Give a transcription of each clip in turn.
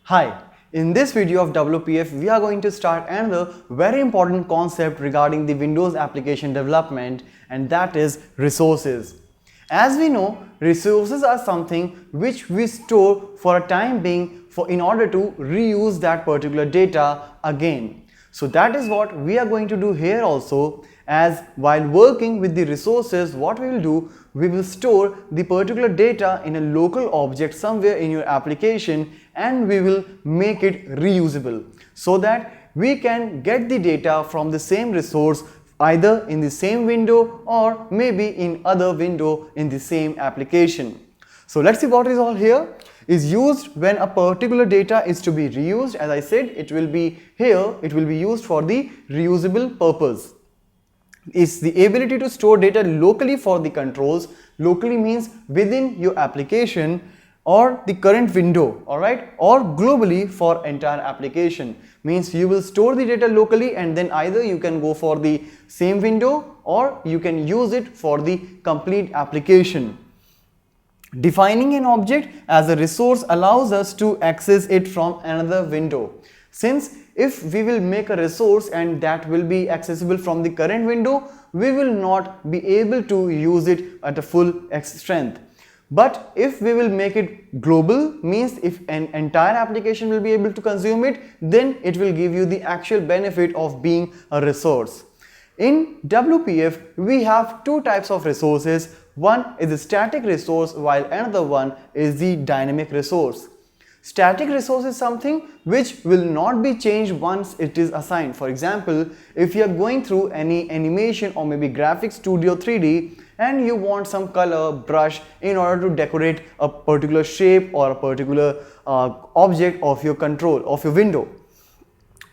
Hi, in this video of WPF, we are going to start another very important concept regarding the Windows application development, and that is resources. As we know, resources are something which we store for a time being in order to reuse that particular data again. So that is what we are going to do here also, as while working with the resources, what we will do, we will store the particular data in a local object somewhere in your application, and we will make it reusable so that we can get the data from the same resource either in the same window or maybe in other window in the same application. So let's see what is all here. Is used when a particular data is to be reused. As I said, it will be here, it will be used for the reusable purpose. Is the ability to store data locally for the controls. Locally means within your application or the current window, alright, or globally for entire application. Means you will store the data locally and then either you can go for the same window or you can use it for the complete application. Defining an object as a resource allows us to access it from another window. Since if we will make a resource and that will be accessible from the current window, we will not be able to use it at a full strength. But if we will make it global, means if an entire application will be able to consume it, then it will give you the actual benefit of being a resource. In WPF, we have two types of resources. One is a static resource while another one is the dynamic resource. Static resource is something which will not be changed once it is assigned. For example, if you are going through any animation or maybe graphics studio 3D and you want some color brush in order to decorate a particular shape or a particular object of your control, of your window.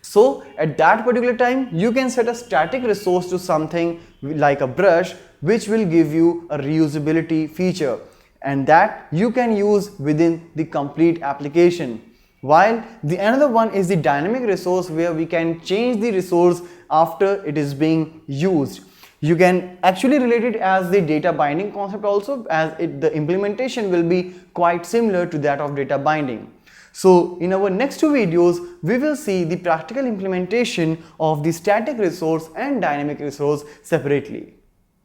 So at that particular time, you can set a static resource to something like a brush which will give you a reusability feature, and that you can use within the complete application. While the another one is the dynamic resource, where we can change the resource after it is being used. You can actually relate it as the data binding concept also, as the implementation will be quite similar to that of data binding. So in our next two videos, we will see the practical implementation of the static resource and dynamic resource separately.